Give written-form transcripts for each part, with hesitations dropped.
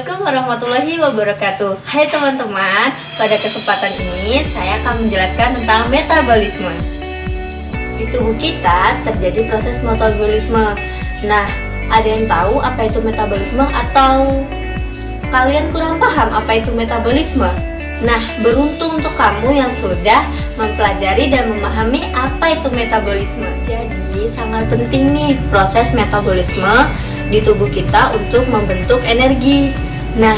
Assalamualaikum warahmatullahi wabarakatuh. Hai teman-teman, pada kesempatan ini saya akan menjelaskan tentang metabolisme. Di tubuh kita terjadi proses metabolisme. Nah, ada yang tahu apa itu metabolisme atau kalian kurang paham apa itu metabolisme? Nah, beruntung untuk kamu yang sudah mempelajari dan memahami apa itu metabolisme. Jadi, sangat penting nih proses metabolisme di tubuh kita untuk membentuk energi. Nah,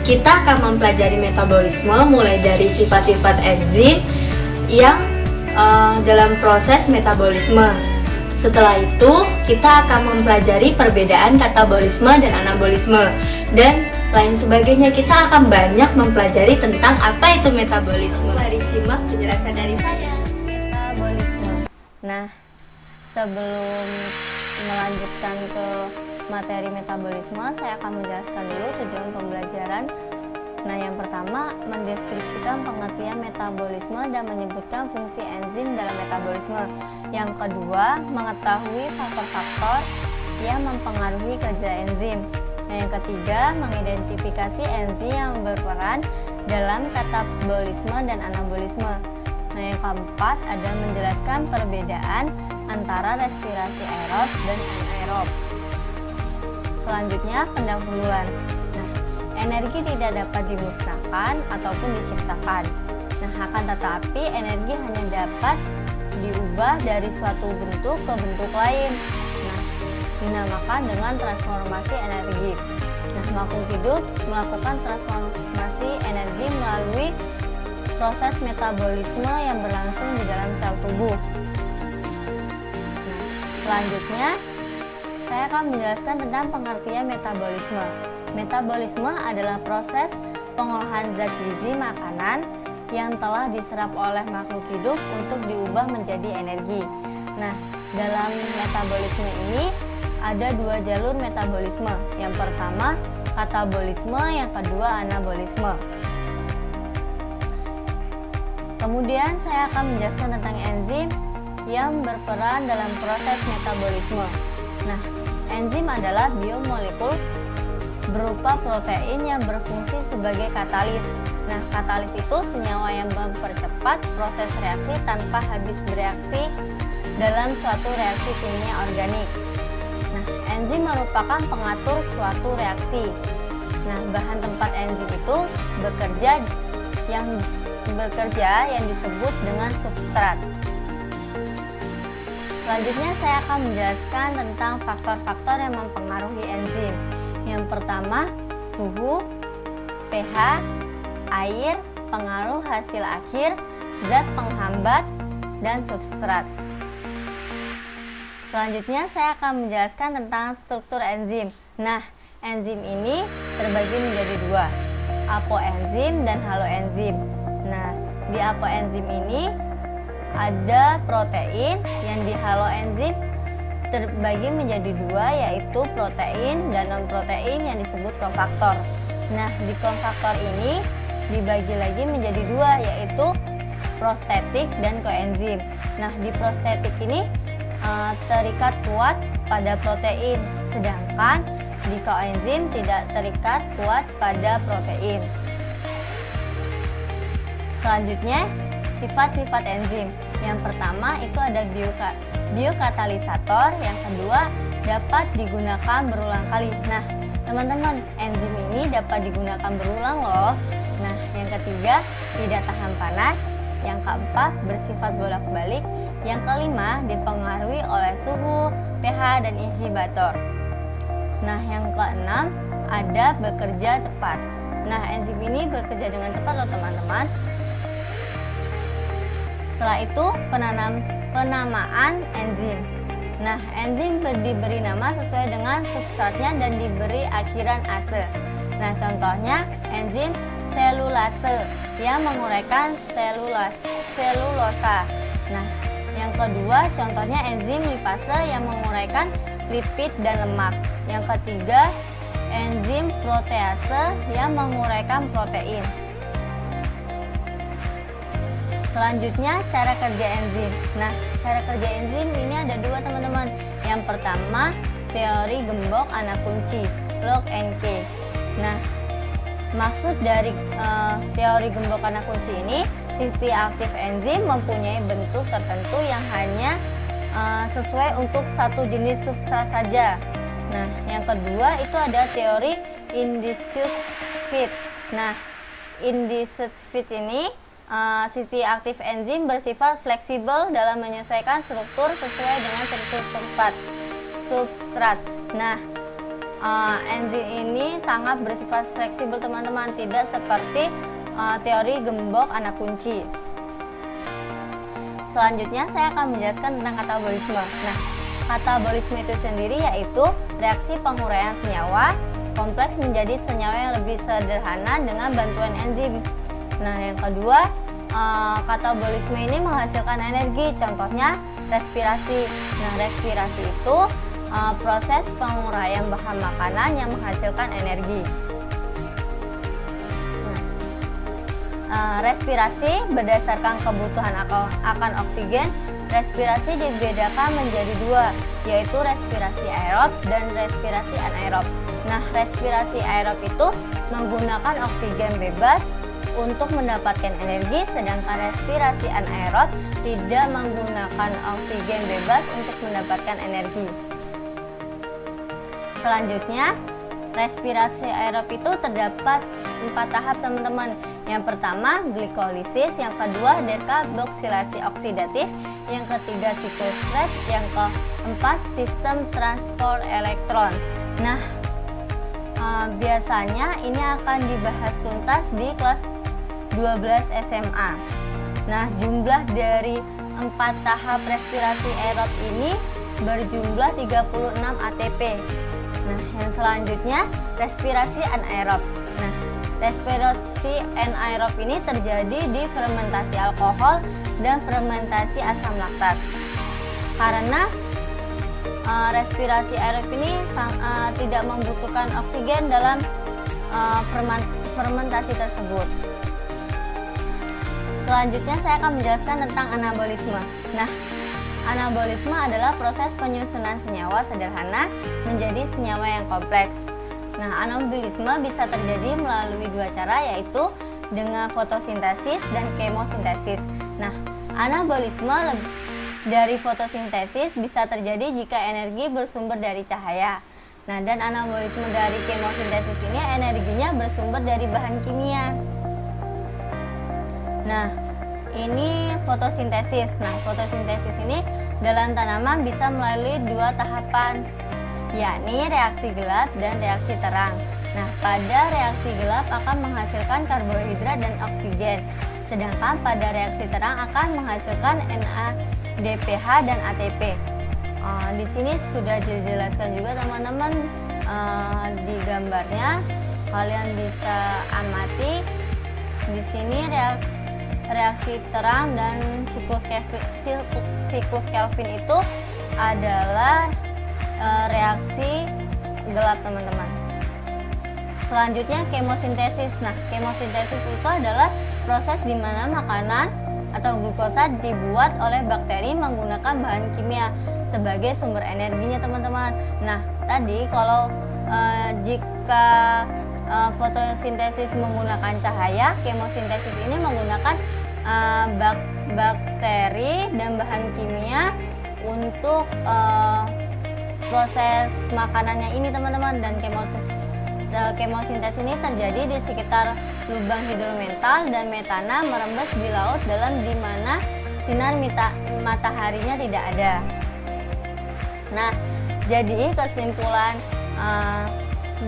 kita akan mempelajari metabolisme mulai dari sifat-sifat enzim yang dalam proses metabolisme. Setelah itu, kita akan mempelajari perbedaan katabolisme dan anabolisme dan lain sebagainya. Kita akan banyak mempelajari tentang apa itu metabolisme. Mari simak penjelasan dari saya. Metabolisme. Nah, sebelum melanjutkan ke materi metabolisme, saya akan menjelaskan dulu tujuan pembelajaran. Nah, yang pertama, mendeskripsikan pengertian metabolisme dan menyebutkan fungsi enzim dalam metabolisme. Yang kedua, mengetahui faktor-faktor yang mempengaruhi kerja enzim. Nah, yang ketiga, mengidentifikasi enzim yang berperan dalam katabolisme dan anabolisme. Nah, yang keempat, ada menjelaskan perbedaan antara respirasi aerob dan anaerob. Selanjutnya, pendahuluan. Nah, energi tidak dapat dimusnahkan ataupun diciptakan. Nah, akan tetapi energi hanya dapat diubah dari suatu bentuk ke bentuk lain. Nah, dinamakan dengan transformasi energi. Nah, makhluk hidup melakukan transformasi energi melalui proses metabolisme yang berlangsung di dalam sel tubuh. Nah, selanjutnya saya akan menjelaskan tentang pengertian metabolisme. Metabolisme adalah proses pengolahan zat gizi makanan yang telah diserap oleh makhluk hidup untuk diubah menjadi energi. Nah, dalam metabolisme ini ada dua jalur metabolisme. Yang pertama, katabolisme, yang kedua, anabolisme. Kemudian saya akan menjelaskan tentang enzim yang berperan dalam proses metabolisme. Nah, enzim adalah biomolekul berupa protein yang berfungsi sebagai katalis. Nah, katalis itu senyawa yang mempercepat proses reaksi tanpa habis bereaksi dalam suatu reaksi kimia organik. Nah, enzim merupakan pengatur suatu reaksi. Nah, bahan tempat enzim itu bekerja yang disebut dengan substrat. Selanjutnya saya akan menjelaskan tentang faktor-faktor yang mempengaruhi enzim. Yang pertama, suhu, pH, air, pengaruh hasil akhir, zat penghambat, dan substrat. Selanjutnya saya akan menjelaskan tentang struktur enzim. Nah, enzim ini terbagi menjadi dua, apoenzim dan haloenzim. Nah, di apoenzim ini ada protein, yang di haloenzim terbagi menjadi dua, yaitu protein dan non-protein yang disebut kofaktor. Nah, di kofaktor ini dibagi lagi menjadi dua, yaitu prostetik dan koenzim. Nah, di prostetik ini terikat kuat pada protein, sedangkan di koenzim tidak terikat kuat pada protein. Selanjutnya, sifat-sifat enzim. Yang pertama itu ada biokatalisator, yang kedua dapat digunakan berulang kali. Nah, teman-teman, enzim ini dapat digunakan berulang loh. Nah, yang ketiga tidak tahan panas, yang keempat bersifat bolak-balik, yang kelima dipengaruhi oleh suhu, pH, dan inhibitor. Nah, yang keenam ada bekerja cepat. Nah, enzim ini bekerja dengan cepat loh teman-teman. Setelah itu penamaan enzim. Nah, enzim diberi nama sesuai dengan substratnya dan diberi akhiran ase. Nah, contohnya enzim selulase yang menguraikan selulosa. Nah, yang kedua contohnya enzim lipase yang menguraikan lipid dan lemak. Yang ketiga enzim protease yang menguraikan protein. Selanjutnya cara kerja enzim. Nah, cara kerja enzim ini ada dua teman-teman. Yang pertama teori gembok anak kunci, lock and key. Nah, maksud dari teori gembok anak kunci ini, siti aktif enzim mempunyai bentuk tertentu yang hanya sesuai untuk satu jenis substrat saja. Nah, yang kedua itu ada teori induced fit. Nah, induced fit ini siti aktif enzim bersifat fleksibel dalam menyesuaikan struktur sesuai dengan struktur substrat. Nah, enzim ini sangat bersifat fleksibel teman-teman, tidak seperti teori gembok anak kunci. Selanjutnya saya akan menjelaskan tentang katabolisme. Nah, katabolisme itu sendiri yaitu reaksi penguraian senyawa kompleks menjadi senyawa yang lebih sederhana dengan bantuan enzim. Nah, yang kedua, katabolisme ini menghasilkan energi, contohnya respirasi. Nah, respirasi itu proses penguraian bahan makanan yang menghasilkan energi. Respirasi berdasarkan kebutuhan akan oksigen. Respirasi dibedakan menjadi dua, yaitu respirasi aerob dan respirasi anaerob. Nah, respirasi aerob itu menggunakan oksigen bebas untuk mendapatkan energi, sedangkan respirasi anaerob tidak menggunakan oksigen bebas untuk mendapatkan energi. Selanjutnya, respirasi aerob itu terdapat 4 tahap teman-teman. Yang pertama glikolisis, yang kedua dekarboksilasi oksidatif, yang ketiga siklus Krebs, yang keempat sistem transport elektron. Nah, biasanya ini akan dibahas tuntas di kelas 12 SMA. Nah, jumlah dari 4 tahap respirasi aerob ini berjumlah 36 ATP. Nah, yang selanjutnya respirasi anaerob. Nah, respirasi anaerob ini terjadi di fermentasi alkohol dan fermentasi asam laktat. Karena respirasi aerob ini tidak membutuhkan oksigen dalam fermentasi tersebut. Selanjutnya saya akan menjelaskan tentang anabolisme. Nah, anabolisme adalah proses penyusunan senyawa sederhana menjadi senyawa yang kompleks. Nah, anabolisme bisa terjadi melalui 2 cara, yaitu dengan fotosintesis dan kemosintesis. Nah, anabolisme dari fotosintesis bisa terjadi jika energi bersumber dari cahaya. Nah, dan anabolisme dari kemosintesis ini energinya bersumber dari bahan kimia. Nah, ini fotosintesis. Nah, fotosintesis ini dalam tanaman bisa melalui 2 tahapan, yakni reaksi gelap dan reaksi terang. Nah, pada reaksi gelap akan menghasilkan karbohidrat dan oksigen, sedangkan pada reaksi terang akan menghasilkan NADPH dan ATP. Di sini sudah dijelaskan juga teman-teman di gambarnya, kalian bisa amati. Di sini reaksi terang dan siklus Kelvin itu adalah reaksi gelap teman-teman. Selanjutnya kemosintesis. Nah, kemosintesis itu adalah proses di mana makanan atau glukosa dibuat oleh bakteri menggunakan bahan kimia sebagai sumber energinya teman-teman. Nah, tadi kalau jika fotosintesis menggunakan cahaya, kemosintesis ini menggunakan bakteri dan bahan kimia untuk proses makanannya ini teman-teman. Dan kemosintesis ini terjadi di sekitar lubang hidromental dan metana merembes di laut di mana sinar mataharinya tidak ada. Nah, jadi kesimpulan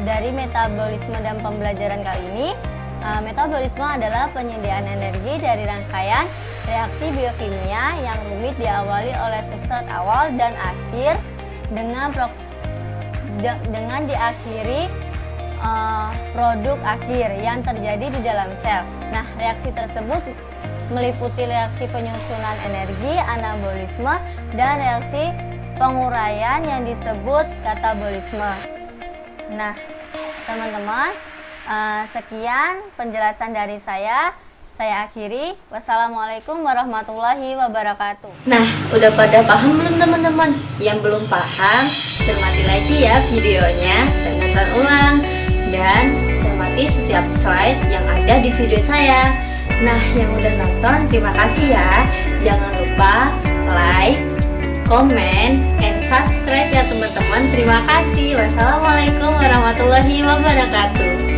dari metabolisme dan pembelajaran kali ini, metabolisme adalah penyediaan energi dari rangkaian reaksi biokimia yang rumit diawali oleh substrat awal dan akhir dengan diakhiri produk akhir yang terjadi di dalam sel. Nah, reaksi tersebut meliputi reaksi penyusunan energi, anabolisme, dan reaksi penguraian yang disebut katabolisme. Nah, teman-teman, sekian penjelasan dari saya. Saya akhiri. Wassalamualaikum warahmatullahi wabarakatuh. Nah, udah pada paham belum teman-teman? Yang belum paham, cermati lagi ya videonya dan nonton ulang. Dan cermati setiap slide yang ada di video saya. Nah, yang udah nonton, terima kasih ya. Jangan lupa like, comment, and subscribe ya teman-teman. Terima kasih. Wassalamualaikum warahmatullahi wabarakatuh.